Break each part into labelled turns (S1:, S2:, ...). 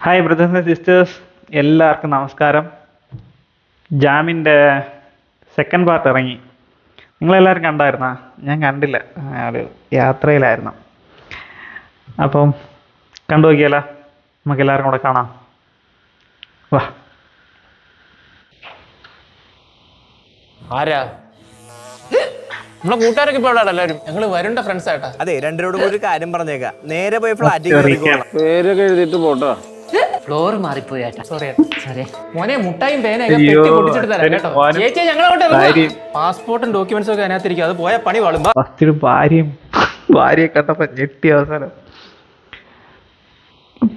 S1: Hi brothers and sisters, എല്ലാവർക്കും നമസ്കാരം. ജാമിൻ്റെ second part ഇറങ്ങി. നിങ്ങളെല്ലാവരും കണ്ടായിരുന്നാ? ഞാൻ കണ്ടില്ല, ഒരു യാത്രയിലായിരുന്നു. അപ്പം കണ്ടു നോക്കിയാലോ? നമുക്ക് എല്ലാവർക്കും കൂടെ കാണാം. വാ.
S2: ആരാ നമ്മളെ കൂട്ടുകാരൊക്കെ ഇപ്പൊ എവിടെ? എല്ലാവരും ഞങ്ങള് വരുണ്ട ഫ്രണ്ട്സ് ആയിട്ടാ.
S3: അതെ, രണ്ടരോട് ഒരു കാര്യം പറഞ്ഞേക്കാം. നേരെ പോയി ഫ്ലാറ്റിൽ
S4: പേരൊക്കെ എഴുതിട്ട് പോട്ടോ.
S5: ഫ്ലോർ മാറിപ്പോയി ഏട്ടാ.
S2: സോറി
S5: സോറി
S2: മോനെ, മുട്ടായും പേനയൊക്കെ പെട്ടി പൊട്ടിച്ചിട്ട് തരാം കേട്ടോ. ചേച്ചി ഞങ്ങളോട്ട് പാസ്പോർട്ടും ഡോക്യുമെന്റ്സും ഒക്കെ അതിനകത്തിരിക്കും. അത് പോയാൽ പണി വാളും.
S1: ഫസ്റ്റ് ഭാര്യയെ കണ്ടപ്പോ ഞെട്ടി. അവസാനം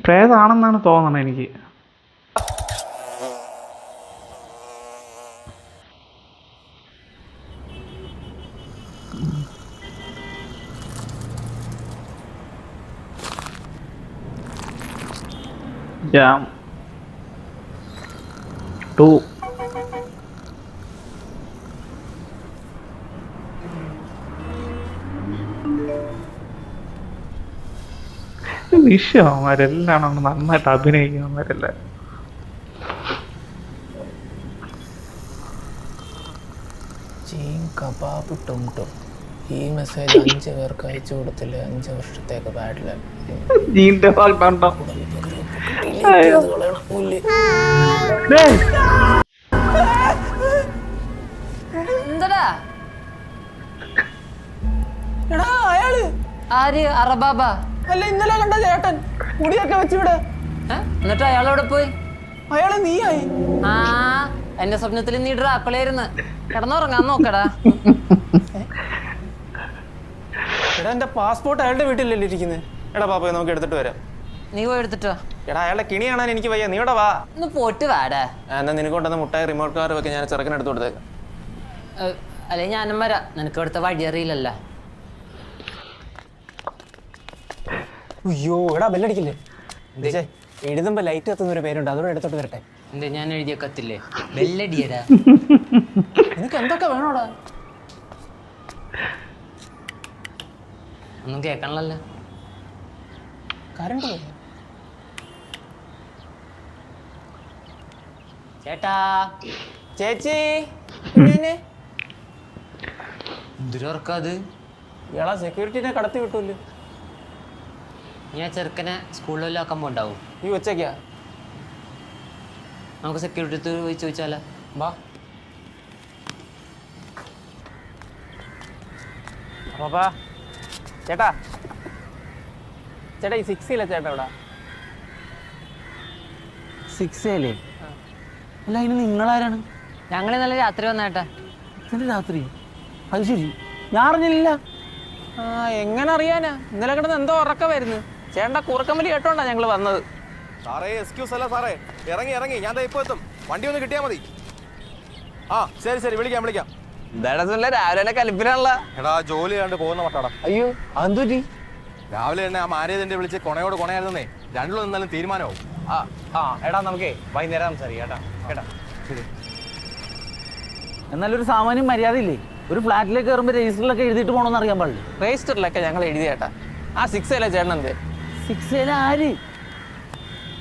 S1: പ്രേതാണെന്നാണ് തോന്നണത് എനിക്ക്. ജാം 2 വിഷയമാരെല്ലാം നന്നായിട്ട് അഭിനയിക്കുന്നവരെല്ലാം.
S2: കബാബ് ടൊം ടൊം. ഈ മെസ്സേജ് 5 പേർക്ക് അയച്ചു കൊടുത്തില്ല. 5 വർഷത്തേക്ക് ബാഡില.
S5: എന്തടാ ആര്? അറബാബ
S2: അല്ല, ഇന്നലെ കണ്ട ചേട്ടൻ മുടിയൊക്കെ വെച്ചിവിടെ.
S5: എന്നിട്ട് അയാളെവിടെ പോയി?
S2: അയാള് നീയായി.
S5: ആ, എന്റെ സ്വപ്നത്തിൽ നീ ഡ്രാക്കുളായിരുന്നു. കിടന്നുറങ്ങാൻ നോക്കടാ.
S2: എടാ, എന്റെ പാസ്പോർട്ട് അയാളുടെ വീട്ടിലല്ലേ ഇരിക്കുന്നത്. എടാ പാപ്പ, നോക്കി എടുത്തിട്ട് വരാം.
S5: നീ പോയി എടുത്തിട്ടോ.
S2: എടാ, അയാളുടെ കിണി കാണാൻ എനിക്ക് വയ്യ. നീ ഇവിടെ വാ.
S5: ഒന്ന് പോയിട്ട് വാടാ.
S2: എന്നാ നിനക്ക് കൊണ്ടുവന്ന മുട്ടായി റിമോട്ട് കാർ വെക്കെ ഞാൻ ചെറുക്കൻ എടുത്ത് കൊടുത്തേക്കാം.
S5: അല്ലെ ഞാനും വരാം. നിനക്ക് ഇവിടുത്തെ വഴി അറിയില്ലല്ലോ.
S2: അയ്യോ, എടാ ബെല്ലടിക്കില്ലേ? എഴുതുമ്പോ ലൈറ്റ് കത്തുന്ന ഒരു പേരുണ്ട്, അതോടെ എടുത്തോട്ട് വരട്ടെ.
S5: എന്തേ ഞാൻ എഴുതിയ കത്തില്ലേ? ബെല്ലടിയടാ.
S2: നിനക്ക് എന്തൊക്കെ വേണോടാ?
S5: ഒന്നും കേൾക്കണല്ലോ.
S2: കറണ്ട്
S5: ചേട്ടാ,
S2: ചേച്ചി
S5: എന്തൊരുറക്കത്?
S2: ഇയാളാ സെക്യൂരിറ്റിനെ കടത്തി വിട്ടൂല്ലോ.
S5: ഞാൻ ചെറുക്കനെ സ്കൂളിലെല്ലാം ആക്കാൻ പോണ്ടാവും.
S2: ഈ ഉച്ചയ്ക്കാ?
S5: നമുക്ക് സെക്യൂരിറ്റി പോയി ചോദിച്ചാലോ?
S2: വാ. പാപ്പാ, ചേട്ടാ ചേട്ടാ, ഈ 6 ചേട്ടാ ഇവിടെ.
S3: 6 അല്ലേ? അല്ല, അതിന് നിങ്ങളാരാണ്?
S5: ഞങ്ങൾ ഇന്നലെ രാത്രി വന്നേട്ടാ.
S3: ഇന്നലെ രാത്രി? അത് ശരി, ഞാൻ അറിഞ്ഞില്ല.
S2: ആ, എങ്ങനെ അറിയാനാ? ഇന്നലെ കിടന്ന് എന്തോ ഉറക്കമായിരുന്നു. ചേട്ടാ കുറുക്കമ്പലി കേട്ടോണ്ടാ ഞങ്ങൾ വന്നത്.
S3: സാറേ, എക്സ്ക്യൂസ് അല്ല സാറേ. ഇറങ്ങി ഞാൻ ഇപ്പൊ എത്തും. വണ്ടി ഒന്ന് കിട്ടിയാൽ മതി. ആ, ശരി, വിളിക്കാം.
S2: രാവിലെ കലിപ്പിനാണല്ല.
S3: എടാ, ജോലി കണ്ട് പോകുന്ന മട്ടാടാ.
S2: അയ്യോ, അതെന്തുപറ്റി?
S3: രാവിലെ തന്നെ ആ മാരേജ് വിളിച്ച് കൊണയായിരുന്നേ. രണ്ടിലും നിന്നാലും തീരുമാനമാവും.
S2: എടാ, നമുക്കേ വൈകുന്നേരം സംസാരിക്കാം കേട്ടാ.
S3: ശരി.
S6: എന്നാലൊരു സാമാന്യം മര്യാദ ഇല്ലേ? ഒരു ഫ്ലാറ്റിലേക്ക് കയറുമ്പോൾ രജിസ്റ്ററിലൊക്കെ എഴുതിയിട്ട് പോകണമെന്ന് അറിയാൻ പാടില്ല.
S2: രജിസ്റ്ററിലൊക്കെ ഞങ്ങൾ എഴുതിയ ചേട്ടാ. ആ 6 ചേട്ടൻ എന്തേ?
S6: 6 ആര്?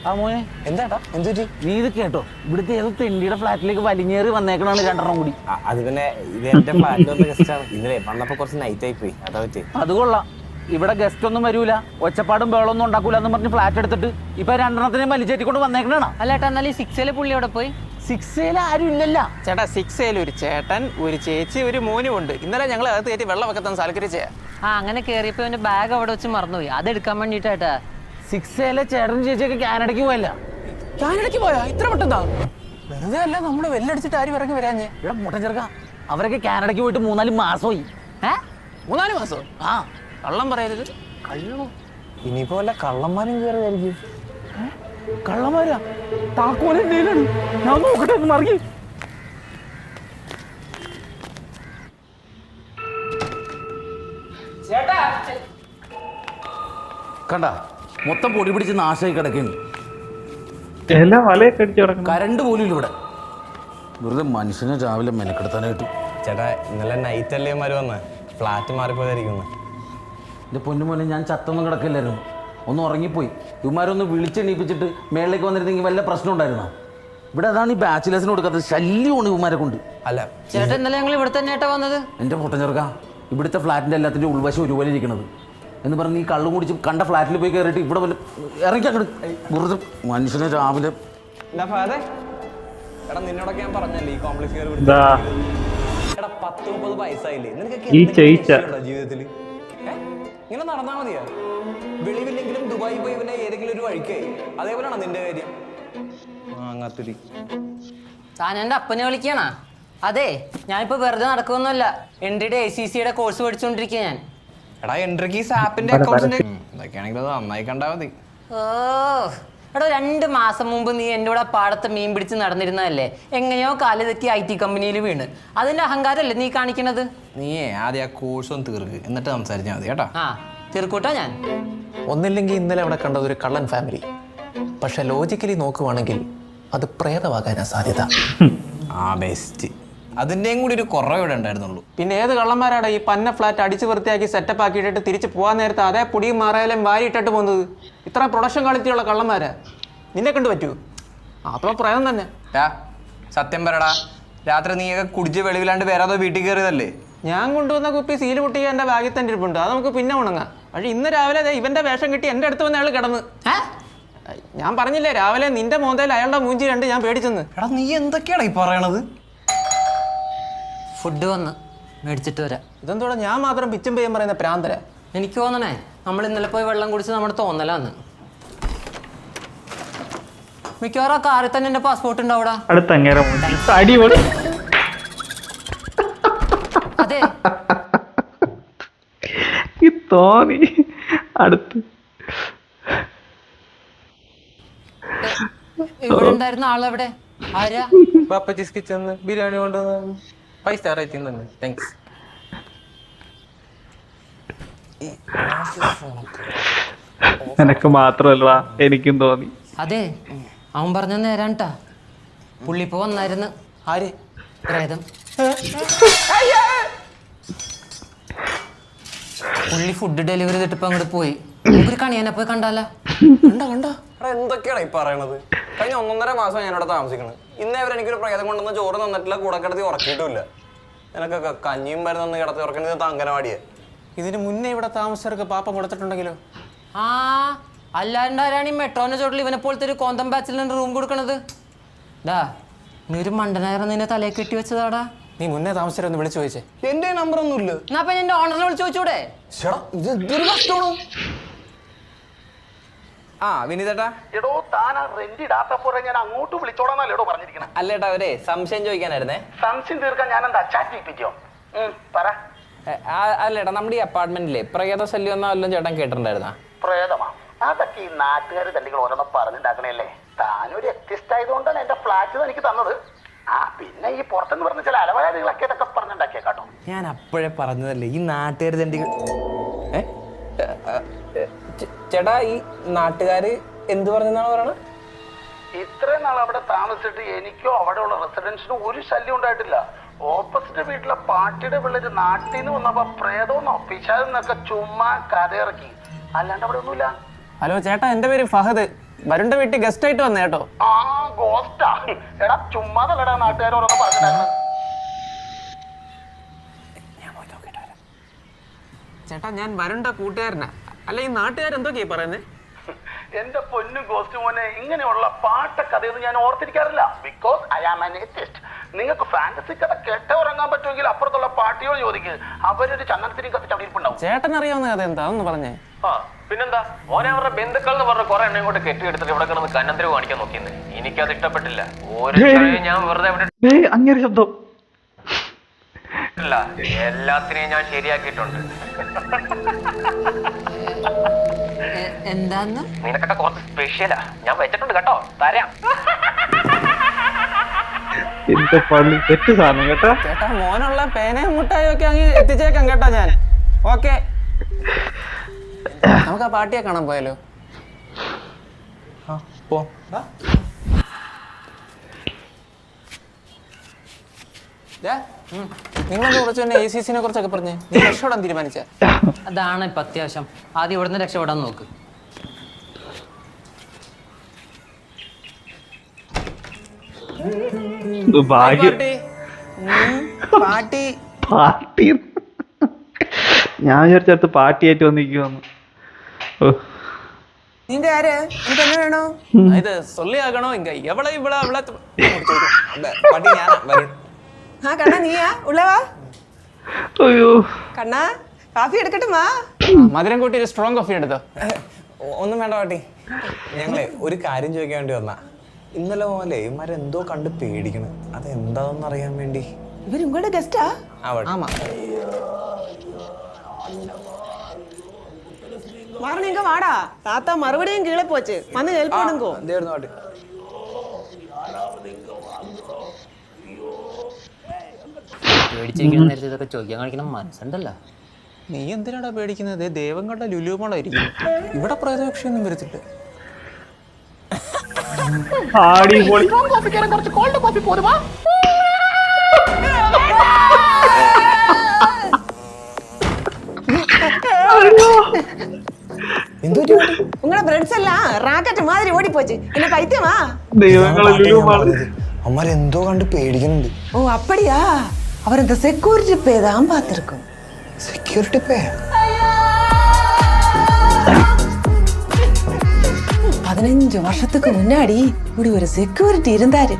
S6: ആ മോനെ,
S2: എന്താട്ടാ എന്തുപറ്റി?
S6: നീ ഇത് കേട്ടോ, ഇവിടുത്തെ ഏതോ തെണ്ടിയുടെ ഫ്ലാറ്റിലേക്ക് വലിഞ്ഞേറി വന്നേക്കണാണ് 2 കൂടി.
S3: അത് പിന്നെ ഇത് എന്റെ ഫ്ലാറ്റിൽ ഗസ്റ്റാണ്. ഇന്നലെ വന്നപ്പോ കുറച്ച് നൈറ്റ് ആയി പോയി, അതാ പറ്റി.
S6: അത് കൊള്ളാം. ഇവിടെ ഗസ്റ്റ് ഒന്നും വരൂല, ഒച്ചപ്പാടും ബഹളമൊന്നും ഉണ്ടാക്കൂല എന്ന് പറഞ്ഞ് ഫ്ലാറ്റ് എടുത്തിട്ട് ഇപ്പൊ 2 വലിച്ചേറ്റിക്കൊണ്ട് വന്നേക്കണാ.
S5: അല്ല ഏട്ടാ, എന്നാൽ ഈ 6 പുള്ളി അവിടെ പോയി?
S6: 6 ആരും ഇല്ലല്ല
S2: ചേട്ടാ. 6 ഒരു ചേട്ടൻ, ഒരു ചേച്ചി, ഒരു മോനും ഉണ്ട്. ഇന്നലെ ഞങ്ങൾ അകത്ത് കയറ്റി വെള്ളം വെക്കത്താൻ സൽക്കരിച്ചേ.
S5: ആ, അങ്ങനെ കേറിയപ്പോ അവന്റെ ബാഗ് അവിടെ വെച്ച് മറന്നുപോയി. അത് എടുക്കാൻ വേണ്ടിട്ടാ.
S6: 6 ചേട്ടൻ ചേച്ചിയൊക്കെ കാനഡയ്ക്ക് പോയല്ല.
S2: കാനഡയ്ക്ക് പോയാ? ഇത്ര പെട്ടെന്നാ? വെറുതെ അല്ല, നമ്മള് വെല്ലടിച്ചിട്ട് ആരും ഇറങ്ങി വരാഞ്ഞേ.
S6: ഇവിടെ മുട്ടൻ ചെറുക്ക, അവരൊക്കെ കാനഡയ്ക്ക് പോയിട്ട് 3-4 മാസമായി.
S2: 3-4 മാസം?
S6: ആ,
S2: കള്ളം പറയരുത്.
S6: കള്ളോ?
S2: ഇനിയിപ്പോ വല്ല കള്ളന്മാരും കയറിയായിരിക്കും.
S6: കള്ളന്മാരാ? താക്കോലും കയ്യിലാണ്. ഞാൻ നോക്കട്ടെ, ഒന്ന് മറിഞ്ഞ്. കണ്ട, മൊത്തം പൊടി പിടിച്ച് നാശമായി കിടക്കുന്നു.
S1: എല്ലാം വലയൊക്കെ അടിച്ച് കിടക്കണം.
S6: കരണ്ട് പോലും ഇല്ല ഇവിടെ. വെറുതെ മനുഷ്യനെ രാവിലെ മെനക്കെടുത്താനായിട്ട്.
S3: ചേട്ടാ, ഇന്നലെ നൈറ്റ് അല്ലേ വന്ന് ഫ്ലാറ്റ് മാറിപ്പോയതായിരിക്കും.
S6: എൻ്റെ പൊന്നു മോനെ, ഞാൻ ചത്തൊന്നും കിടക്കില്ലായിരുന്നു. ഒന്ന് ഉറങ്ങിപ്പോയി. ഇവന്മാരൊന്ന് വിളിച്ചെണീപ്പിച്ചിട്ട് മേളിലേക്ക് വന്നിരുന്നെങ്കിൽ വല്ല പ്രശ്നം ഉണ്ടായിരുന്നോ? ഇവിടെ അതാണ് ഈ ബാച്ചിലേഴ്സിന് കൊടുക്കാത്തത്. ശല്യമാണ് ഇവന്മാരെ കൊണ്ട്.
S2: അല്ല
S5: ചേട്ടാ ഇന്നലെ ഞങ്ങൾ ഇവിടെ തന്നെയായിട്ടാ വന്നത്.
S6: എൻ്റെ പൊട്ടൻ ചെറുക്ക, ഇവിടുത്തെ ഫ്ലാറ്റിൻ്റെ എല്ലാത്തിൻ്റെ ഉൾവശം ഒരുപോലെ ഇരിക്കണത് എന്ന് പറഞ്ഞ് ഈ കള്ളും കുടിച്ച് കണ്ട ഫ്ലാറ്റിൽ പോയി കയറിയിട്ട് ഇവിടെ വല്ല ഇറങ്ങിക്കങ്ങട് വെറുതെ മനുഷ്യനെ രാവിലെ.
S3: എടാ നിന്നോടൊക്കെ ഞാൻ പറഞ്ഞല്ലേ ഈ കോംപ്ലക്സ് കയറി
S1: ദാ
S3: എടാ 10-30 വയസ്സായില്ലേ നിനക്കൊക്കെ
S1: ഈ ചെയ്യിച്ച
S3: ജീവിതത്തില് ഇങ്ങനെ നടന്നാ മതിയാ? വെളിവില്ലെങ്കിലും ദുബായി പോയി പിന്നെ ഏതെങ്കിലും ഒരു വഴിക്കേ അതേപോലെയാണോ നിന്റെ കാര്യം? അങ്ങാത്തിരി
S5: താൻ എൻ്റെ അപ്പനെ വിളിക്കണ? അതെ, ഞാനിപ്പോ വെറുതെ നടക്കുമൊന്നുമല്ല. NDയുടെ ACCയുടെ കോഴ്സ് പഠിച്ചുകൊണ്ടിരിക്കുക ഞാൻ.
S3: എടാ എൻട്രിക്കീസ് ആപ്പിന്റെ അക്കൗണ്ട്സിന്റെ ഇതൊക്കെയാണെങ്കിൽ അത് നന്നായി കണ്ടാ മതി.
S5: ഓ എടോ 2 മാസം മുമ്പ് നീ എൻ്റെ കൂടെ പാടത്ത് മീൻ പിടിച്ച് നടന്നിരുന്നതല്ലേ? എങ്ങനെയോ കാല് തെറ്റി IT കമ്പനിയിൽ വീണ്. അതിന്റെ അഹങ്കാരമല്ലേ നീ കാണിക്കണത്?
S3: നീയേ ആദ്യം ആ കോഴ്സ് ഒന്ന് തീർക്ക് എന്നിട്ട് സംസാരിച്ചാൽ മതി കേട്ടാ.
S5: ആ തീർക്കൂട്ടാ ഞാൻ.
S2: ഒന്നില്ലെങ്കിൽ ഇന്നലെ അവിടെ കണ്ടത് ഒരു കള്ളൻ ഫാമിലി. പക്ഷെ ലോജിക്കലി നോക്കുവാണെങ്കിൽ അത് പ്രേതമാകാനാ സാധ്യത.
S3: ആ ബെസ്റ്റ്. അതിന്റെയും കൂടി ഒരു കുറവ് ഇവിടെ ഉണ്ടായിരുന്നുള്ളൂ.
S2: പിന്നെ ഏത് കള്ളന്മാരാണ് ഈ പന്ന ഫ്ലാറ്റ് അടിച്ച് വൃത്തിയാക്കി സെറ്റപ്പ് ആക്കിയിട്ടിട്ട് തിരിച്ച് പോകാൻ നേരത്തെ അതേ പൊടിയും മാറായാലും വാരി ഇട്ടിട്ട് പോകുന്നത്? ഇത്ര പ്രൊഡക്ഷൻ ക്വാളിറ്റിയുള്ള കള്ളന്മാരാ. നിന്നെ കണ്ടു പറ്റുമോ? അത്ര പ്രേതം തന്നെ.
S3: സത്യം പറടാ, രാത്രി നീയൊക്കെ കുടിച്ച് വെളിവിലാണ്ട് വേറെ അതോ വീട്ടിൽ കയറിയതല്ലേ?
S2: ഞാൻ കൊണ്ടുവന്ന കുപ്പി സീല് പൊട്ടിയ എൻ്റെ ബാഗിൽ തന്നെ ഇരിപ്പുണ്ട്. അത് നമുക്ക് പിന്നെ ഉണങ്ങാം. പക്ഷെ ഇന്ന് രാവിലെ ഇവന്റെ വേഷം കിട്ടി എൻ്റെ അടുത്ത് വന്ന അയാൾ കിടന്ന്. ഞാൻ പറഞ്ഞില്ലേ രാവിലെ നിന്റെ മോന്തയിൽ അയാളുടെ മൂഞ്ചി കണ്ട് ഞാൻ പേടിച്ചെന്ന്.
S3: എടാ നീ എന്തൊക്കെയാണ് ഈ പറയണത്?
S5: ഫുഡ് വന്ന് മേടിച്ചിട്ട് വരാം.
S2: ഇതെന്തോടെ ഞാൻ മാത്രം പിച്ചും പെയ്യും പറയുന്ന പ്രാന്തര?
S5: എനിക്ക് തോന്നണേ നമ്മൾ ഇന്നലെ പോയി വെള്ളം കുടിച്ച് നമ്മുടെ തോന്നലാന്ന്. മിക്കവാറും ആ കാറിൽ തന്നെ എൻ്റെ പാസ്പോർട്ട് ഉണ്ടാവൂടാ.
S1: അടിപൊളി.
S5: അതെ
S1: ഈ തോന്നി അടുത്ത്
S5: ഇവിടെ ഉണ്ടായിരുന്ന ആളെവിടെ? ആരാ?
S2: പപ്പച്ചീസ് കിച്ചന്ന് ബിരിയാണി കൊണ്ടുവന്ന് 5 സ്റ്റാർ റേറ്റിംഗ് തന്നെ. താങ്ക്സ്.
S1: എനക്ക് മാത്രമല്ല എനിക്കും തോന്നി.
S5: അതെ അവൻ പറഞ്ഞ നേരാണ്ടാ. പുള്ളി ഇപ്പൊ വന്നായിരുന്നു.
S2: ആര്?
S5: പ്രേതം. പുള്ളി ഫുഡ് ഡെലിവറി ചെയ്തിട്ട് ഇപ്പൊ അങ്ങോട്ട് പോയി. നമുക്കൊരു കണിയാനെ പോയി കണ്ടാലോ?
S2: കണ്ടോ
S3: എടാ എന്തൊക്കെയാണ് ഈ പറയണത്? കഴിഞ്ഞ 1.5 മാസം ഞാനിവിടെ താമസിക്കണത്. ഇന്നേ വരെ എനിക്കൊരു പ്രേതം കൊണ്ടുവന്ന് ചോറ് തന്നിട്ടില്ല, കൂടെ കിടത്തി ഉറക്കിയിട്ടുമില്ല. എനിക്കൊക്കെ കഞ്ഞിയും മരുന്നൊന്ന് കിടത്തി ഉറക്കുന്നത് അങ്കനവാടിയെ.
S2: ഇതിന് മുന്നേ ഇവിടെ താമസിച്ചവർക്ക് പാപ്പം കൊടുത്തിട്ടുണ്ടെങ്കിലോ?
S5: ആ അല്ലാണ്ടാരാണ് ഈ മെട്രോന്റെ ചോട്ടിൽ ഇവനെ പോലത്തെ ഒരു കോന്തം ബാച്ചിൽ നിന്ന് റൂം കൊടുക്കണത്? ഡാ നീ ഒരു മണ്ടനായറ നിന്നെ തലയെ കെട്ടി വെച്ചതാടാ.
S2: നീ മുന്നേ താമസിച്ചവരൊന്ന് വിളിച്ചു ചോദിച്ചേ.
S3: എന്റെ നമ്പർ ഒന്നും ഇല്ല.
S5: എന്നാ അപ്പൊ എന്റെ ഓണറിനെ വിളിച്ചു ചോദിച്ചൂടെ?
S3: ആ വിനീതേട്ടാ.
S7: എടോ താൻ ആ റെന്റ് ഇടാത്ത പോലെ ഞാൻ അങ്ങോട്ട് വിളിച്ചോളാന്നല്ലേടോ പറഞ്ഞിരിക്കണം.
S3: അല്ലേട്ടാ അവരെ സംശയം ചോദിക്കാനായിരുന്നേ.
S7: സംശയം തീർക്കാൻ ഞാൻ എന്താ ചാറ്റ് ചെയ്യിപ്പിച്ചോ? പറ.
S3: അല്ലേട്ടാ നമ്മുടെ ഈ അപ്പാർട്ട്മെന്റിലെ പ്രേത ശല്യം എന്നാ വല്ലതും ചേട്ടൻ കേട്ടിട്ടുണ്ടായിരുന്നാ?
S7: പ്രേതമാ? അതൊക്കെ ഈ നാട്ടുകാർ തല്ലികൾ ഓരോന്നും പറഞ്ഞുണ്ടാക്കണല്ലേ. താനൊരു എത്തിസ്റ്റ് ആയതുകൊണ്ടാണ് എന്റെ ഫ്ലാറ്റ് എനിക്ക് തന്നത്. ആ പിന്നെ ഈ പുറത്തെന്ന് പറഞ്ഞ ചില അലവരാതികളൊക്കെ ഇതൊക്കെ പറഞ്ഞുണ്ടാക്കിയ കേട്ടോ.
S3: ഞാൻ അപ്പോഴേ പറഞ്ഞതല്ലേ ഈ നാട്ടുകാർ തണ്ടികൾ. ചേട്ടാ ഈ നാട്ടുകാര് എന്ത് പറഞ്ഞെന്നാണ് പറയണത്?
S7: ഇത്രയും നാൾ അവിടെ താമസിച്ചിട്ട് എനിക്കോ അവിടെയുള്ള റെസിഡൻസിനോ ഒരു ശല്യം ഉണ്ടായിട്ടില്ല. ഓപ്പോസിറ്റ് വീട്ടിലെ പാർട്ടിയുടെ പിള്ളേര് നാട്ടിൽ നിന്ന് വന്നപ്പോ പ്രേതമെന്നോ പിശാചെന്നൊക്കെ ചുമ്മാ കഥയിറക്കി. അല്ലാണ്ട് അവിടെ ഒന്നുമില്ല.
S2: ഹലോ ചേട്ടാ, എന്റെ പേര് ഫഹദ്. വരുണ്ട വീട്ടിൽ ഗസ്റ്റ് ആയിട്ട് വന്നേ കേട്ടോ.
S7: ആ ഗോസ്റ്റാ? എടാ ചുമ്മാതല്ലടാ നാട്ടുകാർ ഓരോന്ന് പറഞ്ഞിട്ടായിരുന്നു.
S2: ചേട്ടാ ഞാൻ വരുണ്ട കൂട്ടുകാരനാ. അല്ല ഈ നാട്ടുകാരെന്തൊക്കെയാ പറയുന്നേ?
S7: എന്റെ പൊന്നും ഗോസ്റ്റ് മോനെ, ഇങ്ങനെയുള്ള പാട്ടക്കഥയൊന്നും ഞാൻ ഓർത്തിരിക്കാറില്ല. Because I am an atheist. നിങ്ങൾക്ക് ഫാന്റസി കഥ കേട്ടേ ഉറങ്ങാൻ പറ്റുമെങ്കിൽ അപ്പുറത്തുള്ള പാർട്ടിയോട് ചോദിക്കുക. അവരൊരു ചന്ദനത്തിനും കത്തിച്ച് അവിടെ ഇരിപ്പുണ്ടാവും.
S2: ചേട്ടൻ അറിയാവുന്ന കഥ എന്താ ഒന്ന് പറഞ്ഞേ.
S8: പിന്നെന്താ മോനെ, അവരുടെ ബന്ധുക്കൾ എന്ന് പറഞ്ഞ കുറെ എണ്ണം ഇങ്ങോട്ട് കെട്ടിയെടുത്തിട്ട് ഇവിടെ കിടന്ന് കന്നന്തരവ് കാണിക്കാൻ നോക്കിയെന്ന്. എനിക്കത് ഇഷ്ടപ്പെട്ടില്ല. ഞാൻ വെറുതെ
S1: അങ്ങനെ ശബ്ദം
S8: എല്ലാത്തിനെയും ഞാൻ ശരിയാക്കിയിട്ടുണ്ട്.
S5: എന്താന്ന്?
S8: നിനക്കൊക്കെ കുറച്ച് സ്പെഷ്യലാ ഞാൻ വെച്ചിട്ടുണ്ട് കേട്ടോ, തരാം.
S1: എന്റെ പള്ളി തെറ്റ് സാധനം കേട്ടോ.
S2: ചേട്ടാ മോനുള്ള പേനയും മുട്ടായും ഒക്കെ അങ്ങ് എത്തിച്ചേക്കാം കേട്ടോ ഞാൻ. ഓക്കെ, നമുക്ക് ആ പാർട്ടിയെ കാണാൻ പോയാലോ?
S3: പോ.
S2: നിങ്ങളൊന്ന് കുറച്ച് തന്നെ ACCനെ കുറിച്ചൊക്കെ പറഞ്ഞേ. നീ രക്ഷപ്പെടാൻ തീരുമാനിച്ച?
S5: അതാണ് ഇപ്പൊ അത്യാവശ്യം. ആദ്യം ഇവിടുന്ന് രക്ഷപ്പെടാൻ നോക്ക്.
S1: ഭാഗ്യം.
S2: പാട്ടി
S1: പാട്ടി ഞാൻ വിചാരിച്ചടുത്ത് പാട്ടിയായിട്ട് വന്നിരിക്കുവന്ന്.
S2: நீங்க யாரு? எனக்கு என்ன வேணும்? இது சொல்லி ஆகணும். இங்க எவ்வளவு இவ்வளவு
S3: പാട്ടി ഞാനാ വരുൺ.
S9: കണ്ണാ നീയാ ഉള്ളവാ?
S1: അയ്യോ
S9: കണ്ണാ കാഫി എടുക്കട്ടുമാ?
S2: മധുരം കൂട്ടി ഒരു സ്ട്രോങ് കോഫി എടുത്തോ.
S3: ഒന്നും വേണ്ട പാട്ടി. ഞങ്ങളെ ഒരു കാര്യം ചോദിക്കാൻ വേണ്ടി വന്നാ. ഇന്നലെ പോലെ ഇവന്മാരെന്തോ കണ്ട് പേടിക്കണ്. അതെന്താണെന്ന് അറിയാൻ വേണ്ടി.
S9: ഇവർ ഉങ്ങളുടെ ഗസ്റ്റാ?
S2: ஆமா.
S9: മാറണീങ്ക വാടാ, താത്ത മറുപടിയും കീഴെ പോച്ച് വന്ന് ഹെൽപ്പ് பண்ணுங்கோ.
S3: എന്തായിരുന്നു പാട്ടി?
S5: പേടിച്ചിരിക്കുന്ന നേരത്തെ ഇതൊക്കെ ചോദിക്കാൻ കാണിക്കണം മനസ്സുണ്ടല്ലോ.
S2: നീ എന്തിനാടാ പേടിക്കുന്നത്? ദൈവം കണ്ട ലുലുമോളായിരിക്കും. ഇവിടെ പ്രേതപക്ഷിയൊന്നും വരത്തില്ല.
S1: അടിപൊളി.
S9: உங்களோட ஃப்ரெண்ட்ஸ் எல்லாம் ராக்கெட் மாதிரி ஓடி போச்சு. என்ன பைத்தியமா?
S3: അമ്മരെന്തോ കണ്ട് പേടിക്കുന്നുണ്ട്.
S9: ஓ அப்படியா? அவர் இந்த செக்யூரிட்டி பே தான் பார்த்திருக்கும்.
S3: സെക്യൂരിറ്റി പേ?
S9: 15 வருஷத்துக்கு முன்னாடி இப்படி ஒரு செக்யூரிட்டி இருந்தாரு.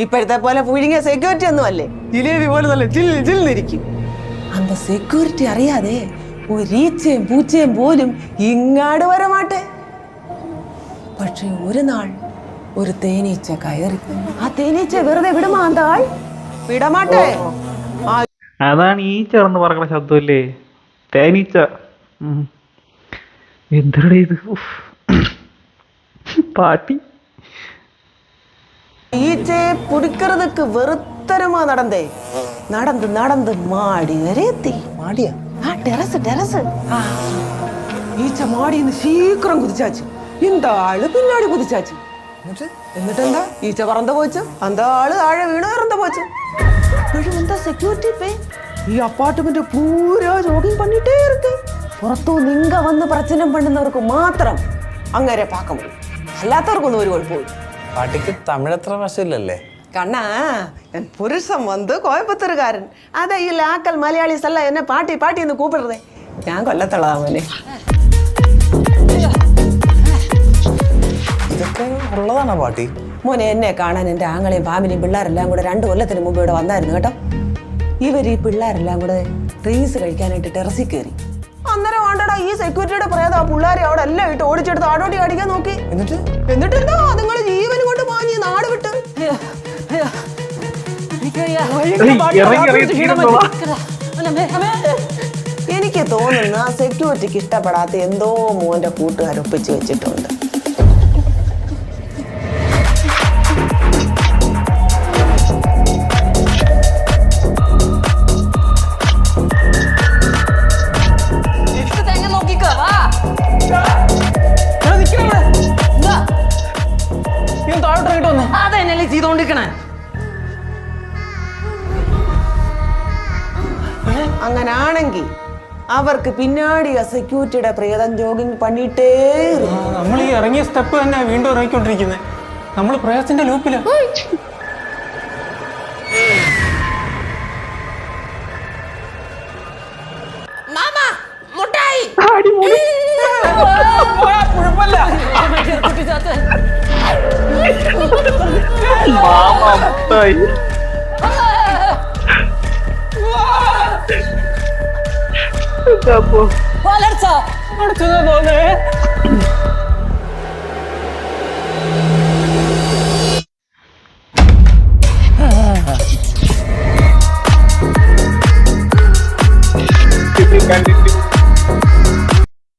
S9: ഇപ്പോഴത്തെ പോലെ പുഴുങ്ങിയ സെക്യൂരിറ്റി ഒന്നും അല്ലേ, ജിലേബി പോലെ നല്ല ജിൽ ജില്ലിരിക്കും. அந்த செக்யூரிட்டி അറിയാതെ ഒരു ഈച്ചയും പൂച്ചയും പോലും ഇങ്ങാട് വരമാട്ടെ. പക്ഷെ ഒരു നാൾ ഒരു തേനീച്ച കയറി. ആ തേനീച്ച വെറുതെ വിടുമാ அந்த ആൾ? വിടമാട്ടെ.
S1: അതാണ് ഈ ചേർന്ന് പറക്കണ ശബ്ദമല്ലേ, തേനീച്ച. എന്താണ് ഇത്? പാട്ടി.
S9: ஈச்சையை பிடிக்கிறதுக்கு வெறுத்தரமா நடந்தே நடந்து நடந்து மாடி வரை எத்தி.
S3: മാടിയാ?
S9: Terrace terrace. ஈச்சை மாடின்னு சீக்கிரம் குதிச்சாச்சு. இந்த ஆளு பின்னாடி குதிச்சாச்சு. എന്നിട്ട് എന്താ, ഈച്ച പറന്നു പോച്ചു. அந்த ആള് താഴെ വീണ് ഇറന്നു പോച്ചു. ഇപ്പോഴും എന്താ സെക്യൂരിറ്റി പേ ഈ അപ്പാർട്ട്മെന്റ് പൂരാ ജോഗിങ് பண்ணிட்டே இருக்கு. പുറത്തു നിങ്ക വന്ന് പ്രശ്നം പണ്ടുന്നവർക്ക് മാത്രം അങ്ങനെ പാക്ക முடியும். അല്ലാത്തവർക്കൊന്നും ഒരു കുഴപ്പമില്ല.
S3: പാട്ടിക്ക് തമിഴ് അത്ര വശമില്ലല്ലേ?
S9: கண்ணா, என் புருஷன் வந்து கோயம்புத்தூர்காரன். அதை ഈ ലാക്കൽ മലയാളീസ് എല്ലാം എന്നെ പാട്ടി പാട്ടി എന്ന് കൂപ്പിടുന്നേ. ഞാൻ കൊല്ലത്തുള്ളതാ മോനെ.
S3: ഇതൊക്കെ ഉള്ളതാണോ പാട്ടി?
S9: മോനെ, എന്നെ കാണാൻ എൻ്റെ ആങ്ങളെയും ഫാമിലിയും പിള്ളേരെല്ലാം കൂടെ 2 കൊല്ലത്തിന് മുമ്പ് ഇവിടെ വന്നായിരുന്നു കേട്ടോ. ഇവർ ഈ പിള്ളേരെല്ലാം കൂടെ ഡ്രിങ്ക്സ് കഴിക്കാനായിട്ട് ടെറസിൽ കയറി. അന്നേരം വേണ്ടടാ ഈ സെക്യൂരിറ്റിയുടെ പ്രേതം ആ പിള്ളേരെ അവിടെ എല്ലാം ഇട്ട് ഓടിച്ചെടുത്ത് ആടോട്ടി അടിക്കാൻ നോക്കി. എന്നിട്ടെന്താ നിങ്ങൾ ജീവനും കൊണ്ട് മാഞ്ഞ് നാട് വിട്ട്. എനിക്ക് തോന്നുന്നു ആ സെക്യൂരിറ്റിക്ക് ഇഷ്ടപ്പെടാത്ത എന്തോ മോന്റെ കൂട്ടുകാർ ഒപ്പിച്ച് വെച്ചിട്ടുണ്ട്.
S5: അതെന്നല്ലേ ചെയ്തോണ്ടിരിക്കണേ?
S9: അങ്ങനാണെങ്കിൽ അവർക്ക് പിന്നാടി ആ സെക്യൂരിറ്റിയുടെ പ്രേതം ജോഗിങ് പണിയിട്ടേ.
S2: നമ്മൾ ഈ ഇറങ്ങിയ സ്റ്റെപ്പ് തന്നെ വീണ്ടും ഇറങ്ങിക്കൊണ്ടിരിക്കുന്നത്. നമ്മൾ പ്രേതത്തിന്റെ ലൂപ്പിലാ.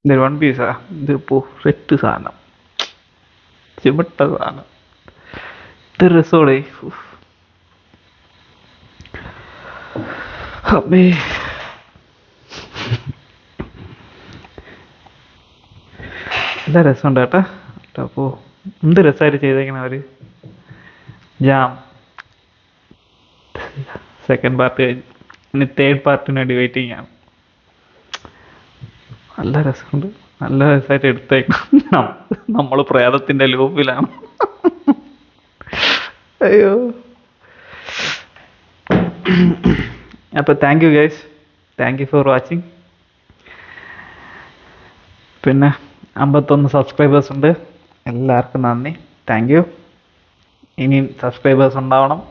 S1: ഇത് 1 പീസാ. ഇതിപ്പോ സെറ്റ് സാധനം, ചിമിട്ട സാധനം. ഇത് രസോടെ. അമ്മേ, നല്ല രസമുണ്ട് കേട്ടാ. അപ്പോൾ എന്ത് രസമായിട്ട് ചെയ്തേക്കണ അവര്. ജാം. സെക്കൻഡ് പാർട്ട് കഴിഞ്ഞ് ഇനി 3rd പാർട്ടിന് വേണ്ടി വെയിറ്റിംഗ് ആണ്. നല്ല രസമുണ്ട്, നല്ല രസമായിട്ട് എടുത്തേക്കണം. നമ്മൾ പ്രേതത്തിന്റെ ലൂപ്പിലാണ്. അയ്യോ. അപ്പോൾ thank you guys, thank you for watching. പിന്നെ 51 സബ്സ്ക്രൈബേഴ്സ് ഉണ്ട്, എല്ലാവർക്കും നന്ദി, താങ്ക് യു. ഇനിയും സബ്സ്ക്രൈബേഴ്സ് ഉണ്ടാവണം.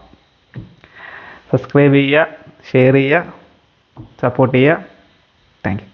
S1: സബ്സ്ക്രൈബ് ചെയ്യുക, ഷെയർ ചെയ്യുക, സപ്പോർട്ട് ചെയ്യുക. Thank you.